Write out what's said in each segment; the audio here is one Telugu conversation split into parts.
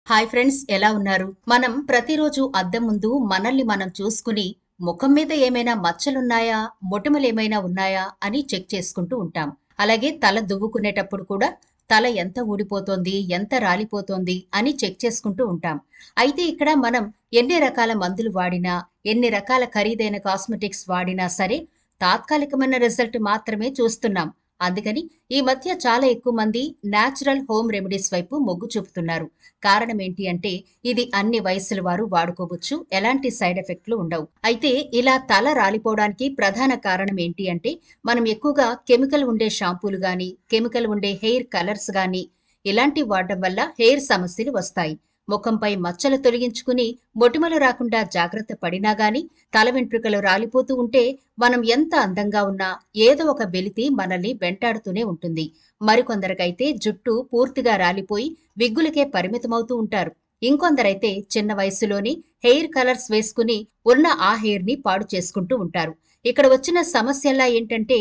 హాయ్ ఫ్రెండ్స్, ఎలా ఉన్నారు? మనం ప్రతిరోజు అద్దం ముందు మనల్ని మనం చూసుకుని ముఖం మీద ఏమైనా మచ్చలున్నాయా, మొటిమలేమైనా ఉన్నాయా అని చెక్ చేసుకుంటూ ఉంటాం. అలాగే తల దువ్వుకునేటప్పుడు కూడా తల ఎంత ఊడిపోతోంది, ఎంత రాలిపోతోంది అని చెక్ చేసుకుంటూ ఉంటాం. అయితే ఇక్కడ మనం ఎన్ని రకాల మందులు వాడినా, ఎన్ని రకాల ఖరీదైన కాస్మెటిక్స్ వాడినా సరే తాత్కాలికమైన రిజల్ట్ మాత్రమే చూస్తున్నాం. అందుకని ఈ మధ్య చాలా ఎక్కువ మంది నేచురల్ హోమ్ రెమెడీస్ వైపు మొగ్గు చూపుతున్నారు. కారణం ఏంటి అంటే ఇది అన్ని వయసుల వారు వాడుకోవచ్చు, ఎలాంటి సైడ్ ఎఫెక్ట్లు ఉండవు. అయితే ఇలా తల రాలిపోవడానికి ప్రధాన కారణం ఏంటి అంటే మనం ఎక్కువగా కెమికల్ ఉండే షాంపూలు గాని, కెమికల్ ఉండే హెయిర్ కలర్స్ గాని ఇలాంటివి వాడడం వల్ల హెయిర్ సమస్యలు వస్తాయి. ముఖంపై మచ్చలు తొలగించుకుని మొటిమలు రాకుండా జాగ్రత్త పడినా గాని తల వెంట్రుకలు రాలిపోతూ ఉంటే మనం ఎంత అందంగా ఉన్నా ఏదో ఒక వెలితి మనల్ని వెంటాడుతూనే ఉంటుంది. మరికొందరికైతే జుట్టు పూర్తిగా రాలిపోయి విగ్గులకే పరిమితమవుతూ ఉంటారు. ఇంకొందరైతే చిన్న వయసులోనే హెయిర్ కలర్స్ వేసుకుని ఉన్న ఆ హెయిర్ ని పాడు చేసుకుంటూ ఉంటారు. ఇక్కడ వచ్చిన సమస్యల్లా ఏంటంటే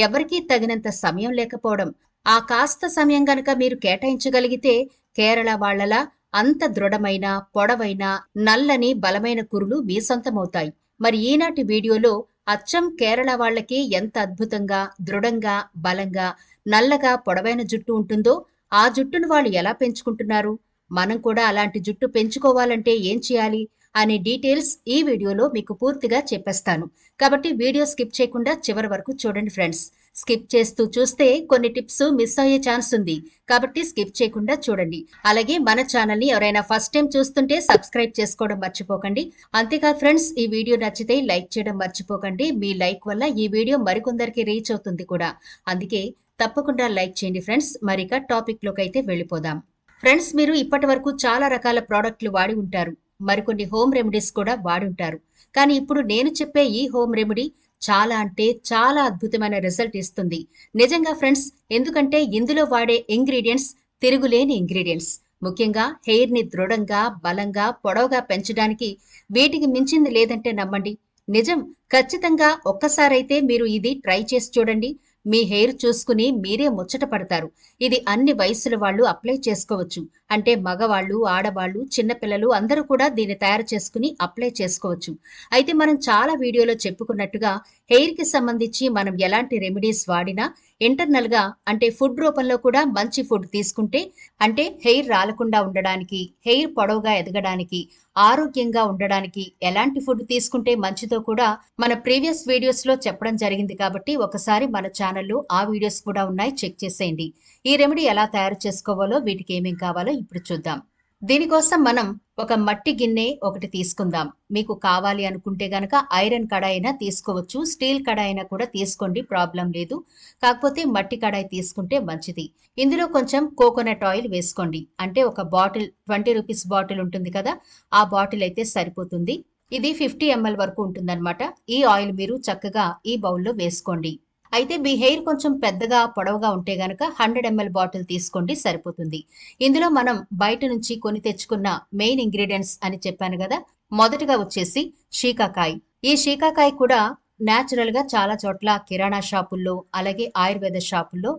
ఎవరికీ తగినంత సమయం లేకపోవడం. ఆ కాస్త సమయం గనక మీరు కేటాయించగలిగితే కేరళ వాళ్లలా అంత దృఢమైన, పొడవైన, నల్లని బలమైన కురులు మీ సొంతమవుతాయి. మరి ఈనాటి వీడియోలో అచ్చం కేరళ వాళ్ళకి ఎంత అద్భుతంగా, దృఢంగా, బలంగా, నల్లగా, పొడవైన జుట్టు ఉంటుందో ఆ జుట్టును వాళ్ళు ఎలా పెంచుకుంటున్నారు, మనం కూడా అలాంటి జుట్టు పెంచుకోవాలంటే ఏం చేయాలి అనే డీటెయిల్స్ ఈ వీడియోలో మీకు పూర్తిగా చెప్పేస్తాను. కాబట్టి వీడియో స్కిప్ చేయకుండా చివరి వరకు చూడండి ఫ్రెండ్స్. స్కిప్ చేస్తూ చూస్తే కొన్ని టిప్స్ మిస్ అయ్యే ఛాన్స్ ఉంది. కాబట్టి స్కిప్ చేయకుండా చూడండి. అలాగే మన ఛానల్ ని ఎవరైనా ఫస్ట్ టైం చూస్తుంటే సబ్స్క్రైబ్ చేసుకోవడం మర్చిపోకండి. అంతేకాదు ఫ్రెండ్స్, ఈ వీడియో నచ్చితే లైక్ చేయడం మర్చిపోకండి. మీ లైక్ వల్ల ఈ వీడియో మరికొందరికి రీచ్ అవుతుంది కూడా. అందుకే తప్పకుండా లైక్ చేయండి ఫ్రెండ్స్. మరిక టాపిక్ లోకి అయితే వెళ్ళిపోదాం. ఫ్రెండ్స్, మీరు ఇప్పటి వరకు చాలా రకాల ప్రోడక్ట్లు వాడి ఉంటారు. మరికొన్ని హోమ్ రెమెడీస్ కూడా వాడి ఉంటారు. కానీ ఇప్పుడు నేను చెప్పే ఈ హోమ్ రెమెడీ చాలా అంటే చాలా అద్భుతమైన రిజల్ట్ ఇస్తుంది. నిజంగా ఫ్రెండ్స్, ఎందుకంటే ఇందులో వాడే ఇంగ్రీడియంట్స్ తిరుగులేని ఇంగ్రీడియంట్స్. ముఖ్యంగా హెయిర్ ని దృఢంగా, బలంగా, పొడవుగా పెంచడానికి వీటికి మించింది లేదంటే నమ్మండి. నిజం. ఖచ్చితంగా ఒక్కసారైతే మీరు ఇది ట్రై చేసి చూడండి. మీ హెయిర్ చూసుకుని మీరే ముచ్చట పడతారు. ఇది అన్ని వయసుల వాళ్ళు అప్లై చేసుకోవచ్చు. అంటే మగవాళ్ళు, ఆడవాళ్ళు, చిన్నపిల్లలు అందరూ కూడా దీన్ని తయారు చేసుకుని అప్లై చేసుకోవచ్చు. అయితే మనం చాలా వీడియోలో చెప్పుకున్నట్టుగా హెయిర్ కి సంబంధించి మనం ఎలాంటి రెమెడీస్ వాడినా ఇంటర్నల్ గా అంటే ఫుడ్ రూపంలో కూడా మంచి ఫుడ్ తీసుకుంటే, అంటే హెయిర్ రాలకుండా ఉండడానికి, హెయిర్ పొడవుగా ఎదగడానికి, ఆరోగ్యంగా ఉండడానికి ఎలాంటి ఫుడ్ తీసుకుంటే మంచిదో కూడా మన ప్రీవియస్ వీడియోస్ లో చెప్పడం జరిగింది. కాబట్టి ఒకసారి మన ఛానల్లో ఆ వీడియోస్ కూడా ఉన్నాయి, చెక్ చేసేయండి. ఈ రెమెడీ ఎలా తయారు చేసుకోవాలో, వీటికి ఏమేం కావాలో ఇప్పుడు చూద్దాం. దీనికోసం మనం ఒక మట్టి గిన్నె ఒకటి తీసుకుందాం. మీకు కావాలి అనుకుంటే గనక ఐరన్ కడాయి అయినా తీసుకోవచ్చు, స్టీల్ కడాయి అయినా కూడా తీసుకోండి, ప్రాబ్లం లేదు. కాకపోతే మట్టి కడాయి తీసుకుంటే మంచిది. ఇందులో కొంచెం కోకోనట్ ఆయిల్ వేసుకోండి. అంటే ఒక బాటిల్ 20 రూపీస్ బాటిల్ ఉంటుంది కదా, ఆ బాటిల్ అయితే సరిపోతుంది. ఇది 50 ml వరకు ఉంటుందన్నమాట. ఈ ఆయిల్ మీరు చక్కగా ఈ బౌల్లో వేసుకోండి. అయితే మీ హెయిర్ కొంచెం పెద్దగా, పొడవుగా ఉంటే గనక 100 ml బాటిల్ తీసుకోండి, సరిపోతుంది. ఇందులో మనం బయట నుంచి కొని తెచ్చుకున్న మెయిన్ ఇంగ్రీడియంట్స్ అని చెప్పాను కదా. మొదటగా వచ్చేసి షీకాకాయ్. ఈ షీకాకాయ్ కూడా నేచురల్ గా చాలా చోట్ల కిరాణా షాపుల్లో, అలాగే ఆయుర్వేద షాపుల్లో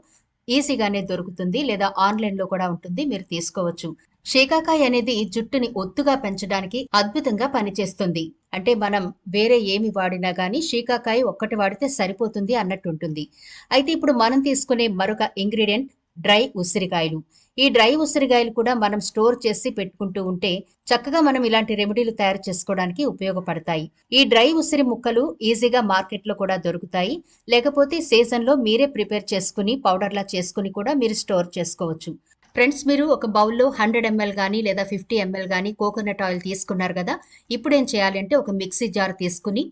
ఈజీగానే దొరుకుతుంది, లేదా ఆన్లైన్ లో కూడా ఉంటుంది, మీరు తీసుకోవచ్చు. షీకాకాయ్ అనేది జుట్టుని ఒత్తుగా పెంచడానికి అద్భుతంగా పనిచేస్తుంది. అంటే మనం వేరే ఏమి వాడినా గానీ షీకాకాయ ఒక్కటి వాడితే సరిపోతుంది అన్నట్టుంటుంది. అయితే ఇప్పుడు మనం తీసుకునే మరొక ఇంగ్రీడియంట్ డ్రై ఉసిరికాయలు. ఈ డ్రై ఉసిరికాయలు కూడా మనం స్టోర్ చేసి పెట్టుకుంటూ ఉంటే చక్కగా మనం ఇలాంటి రెమెడీలు తయారు చేసుకోవడానికి ఉపయోగపడతాయి. ఈ డ్రై ఉసిరి ముక్కలు ఈజీగా మార్కెట్ లో కూడా దొరుకుతాయి. లేకపోతే సీజన్ లో మీరే ప్రిపేర్ చేసుకుని పౌడర్లా చేసుకుని కూడా మీరు స్టోర్ చేసుకోవచ్చు. ఫ్రెండ్స్, మీరు ఒక బౌల్లో 100 ml గానీ లేదా 50 ml గానీ కోకోనట్ ఆయిల్ తీసుకున్నారు కదా. ఇప్పుడు ఏం చేయాలి అంటే ఒక మిక్సీ జార్ తీసుకుని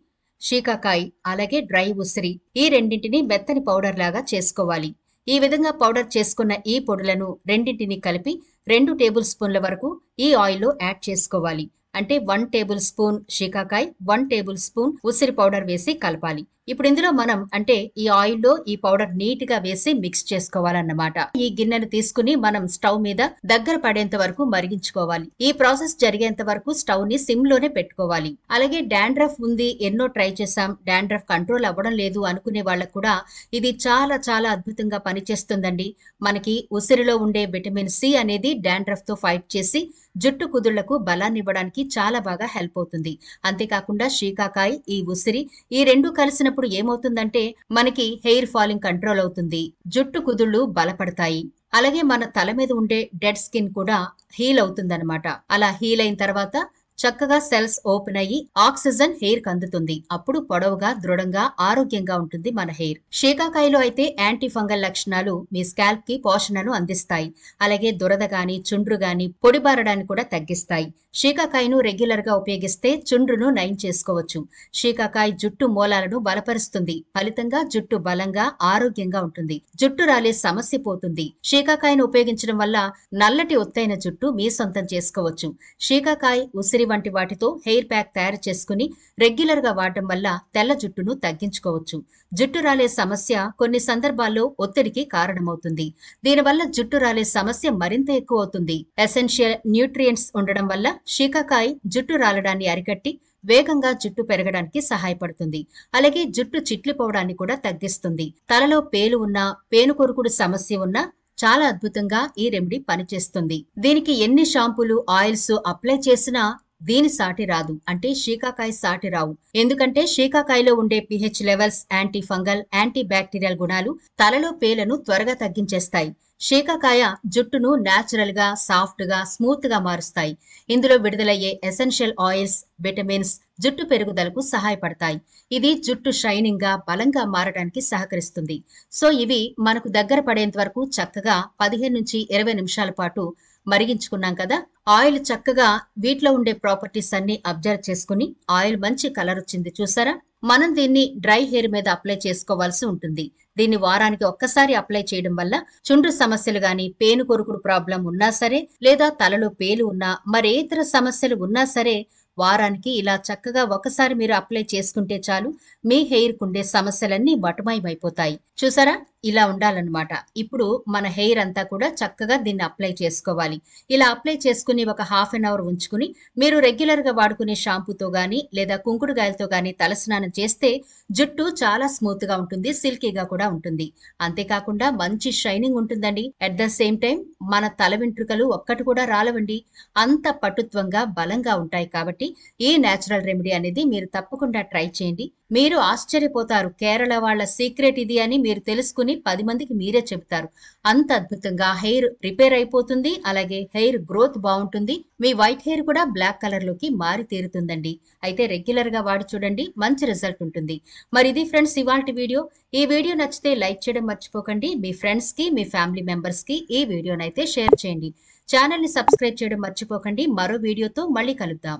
షీకాకాయ్ అలాగే డ్రై ఉసిరి ఈ రెండింటిని మెత్తని పౌడర్ లాగా చేసుకోవాలి. ఈ విధంగా పౌడర్ చేసుకున్న ఈ పొడులను రెండింటిని కలిపి 2 టేబుల్ స్పూన్ల వరకు ఈ ఆయిల్లో యాడ్ చేసుకోవాలి. అంటే 1 table spoon shikakai, 1 table spoon ఉసిరి పౌడర్ వేసి కలపాలి. ఇప్పుడు ఇందులో మనం అంటే ఈ ఆయిల్లో ఈ పౌడర్ నీట్ గా వేసి మిక్స్ చేసుకోవాలన్నమాట. ఈ గిన్నెను తీసుకుని మనం స్టవ్ మీద దగ్గర పడేంత వరకు మరిగించుకోవాలి. ఈ ప్రాసెస్ జరిగేంత వరకు స్టవ్ ని సిమ్ లోనే పెట్టుకోవాలి. అలాగే డాండ్రఫ్ ఉంది, ఎన్నో ట్రై చేసాం, డాండ్రఫ్ కంట్రోల్ అవ్వడం లేదు అనుకునే వాళ్ళకు కూడా ఇది చాలా చాలా అద్భుతంగా పనిచేస్తుందండి. మనకి ఉసిరిలో ఉండే విటమిన్ సి అనేది డాండ్రఫ్ తో ఫైట్ చేసి జుట్టు కుదుళ్లకు బలాన్ని ఇవ్వడానికి చాలా బాగా హెల్ప్ అవుతుంది. అంతేకాకుండా శీకాకాయ, ఈ ఉసిరి ఈ రెండు కలిసినప్పుడు ఏమవుతుందంటే మనకి హెయిర్ ఫాలింగ్ కంట్రోల్ అవుతుంది, జుట్టు కుదుళ్లు బలపడతాయి. అలాగే మన తల మీద ఉండే డెడ్ స్కిన్ కూడా హీల్ అవుతుందన్నమాట. అలా హీల్ అయిన తర్వాత చక్కగా సెల్స్ ఓపెన్ అయ్యి ఆక్సిజన్ హెయిర్ కి అందుతుంది. అప్పుడు పొడవుగా, దృఢంగా, ఆరోగ్యంగా ఉంటుంది మన హెయిర్. శీకాకాయలో అయితే యాంటీ ఫంగల్ లక్షణాలు మీ స్కాల్ప్ కి పోషణను అందిస్తాయి. అలాగే దురద గాని, చుండ్రు గాని, పొడిబారడాన్ని కూడా తగ్గిస్తాయి. శీకాకాయను రెగ్యులర్ గా ఉపయోగిస్తే చుండ్రును నయం చేసుకోవచ్చు. శీకాకాయ జుట్టు మూలాలను బలపరుస్తుంది. ఫలితంగా జుట్టు బలంగా, ఆరోగ్యంగా ఉంటుంది. జుట్టు రాలే సమస్య పోతుంది. శీకాకాయను ఉపయోగించడం వల్ల నల్లటి ఒత్తైన జుట్టు మీ సొంతం చేసుకోవచ్చు. శీకాకాయ, ఉసిరి వంటి వాటితో హెయిర్ ప్యాక్ తయారు చేసుకుని రెగ్యులర్ గా వాడటం వల్ల తెల్ల జుట్టును తగ్గించుకోవచ్చు. జుట్టు రాలే సమస్య కొన్ని సందర్భాల్లో ఒత్తిడికి కారణమవుతుంది. దీనివల్ల జుట్టు రాలే సమస్య మరింత ఎక్కువ అవుతుంది. ఎసెన్షియల్ న్యూట్రియంట్స్ ఉండడం వల్ల శీకాకాయ జుట్టు రాలడాన్ని అరికట్టి వేగంగా జుట్టు పెరగడానికి సహాయపడుతుంది. అలాగే జుట్టు చిట్లిపోవడాన్ని కూడా తగ్గిస్తుంది. తలలో పేలు ఉన్నా, పేనుకొరుకుడు సమస్య ఉన్నా చాలా అద్భుతంగా ఈ రెమెడీ పనిచేస్తుంది. దీనికి ఎన్ని షాంపూలు, ఆయిల్స్ అప్లై చేసినా దీని సాటి రాదు. అంటే శీకాకాయ సాటి రావు. ఎందుకంటే శీకాకాయలో ఉండే pH levels anti fungal, anti bacterial గుణాలు తలలో పేలను త్వరగా తగ్గించేస్తాయి. శీకాకాయ జుట్టును న్యాచురల్ గా, సాఫ్ట్ గా, స్మూత్ గా మారుస్తాయి. ఇందులో విడుదలయ్యే ఎసెన్షియల్ ఆయిల్స్, విటమిన్స్ జుట్టు పెరుగుదలకు సహాయపడతాయి. ఇది జుట్టు షైనింగ్ గా, బలంగా మారడానికి సహకరిస్తుంది. సో ఇవి మనకు దగ్గర పడేంత వరకు చక్కగా 15 నుంచి 20 నిమిషాల పాటు మరిగించుకున్నాం కదా. ఆయిల్ చక్కగా వీటిలో ఉండే ప్రాపర్టీస్ అన్ని అబ్జర్వ్ చేసుకుని ఆయిల్ మంచి కలర్ వచ్చింది చూసారా. మనం దీన్ని డ్రై హెయిర్ మీద అప్లై చేసుకోవాల్సి ఉంటుంది. దీన్ని వారానికి ఒక్కసారి అప్లై చేయడం వల్ల చుండ్రు సమస్యలు గాని, పేను కొరుకుడు ప్రాబ్లం ఉన్నా సరే, లేదా తలలో పేలు ఉన్నా, మరే ఇతర సమస్యలు ఉన్నా సరే వారానికి ఇలా చక్కగా ఒకసారి మీరు అప్లై చేసుకుంటే చాలు, మీ హెయిర్ కుండే సమస్యలన్నీ మటుమాయమైపోతాయి. చూసారా, ఇలా ఉండాలన్నమాట. ఇప్పుడు మన హెయిర్ అంతా కూడా చక్కగా దీన్ని అప్లై చేసుకోవాలి. ఇలా అప్లై చేసుకుని ఒక హాఫ్ అన్ అవర్ ఉంచుకుని మీరు రెగ్యులర్ గా వాడుకునే షాంపూతో గానీ లేదా కుంకుడుగాయలతో గానీ తలస్నానం చేస్తే జుట్టు చాలా స్మూత్ గా ఉంటుంది, సిల్కీగా కూడా ఉంటుంది. అంతేకాకుండా మంచి షైనింగ్ ఉంటుందండి. అట్ ద సేమ్ టైం మన తల వెంట్రుకలు ఒక్కటి కూడా రాలవండి. అంత పటుత్వంగా, బలంగా ఉంటాయి. కాబట్టి ఈ నేచురల్ రెమెడీ అనేది మీరు తప్పకుండా ట్రై చేయండి. మీరు ఆశ్చర్యపోతారు, కేరళ వాళ్ళ సీక్రెట్ ఇది అని మీరు తెలుసుకుని 10 మందికి మీరే చెబుతారు. అంత అద్భుతంగా హెయిర్ రిపేర్ అయిపోతుంది. అలాగే హెయిర్ గ్రోత్ బాగుంటుంది. మీ వైట్ హెయిర్ కూడా బ్లాక్ కలర్ లోకి మారి తీరుతుందండి. అయితే రెగ్యులర్ గా వాడి చూడండి, మంచి రిజల్ట్ ఉంటుంది. మరి ఇది ఫ్రెండ్స్ ఇవాల్టి వీడియో. ఈ వీడియో నచ్చితే లైక్ చేయడం మర్చిపోకండి. మీ ఫ్రెండ్స్ కి, మీ ఫ్యామిలీ మెంబర్స్ కి ఈ వీడియోనైతే షేర్ చేయండి. ఛానల్ ని సబ్స్క్రైబ్ చేయడం మర్చిపోకండి. మరో వీడియోతో మళ్ళీ కలుద్దాం.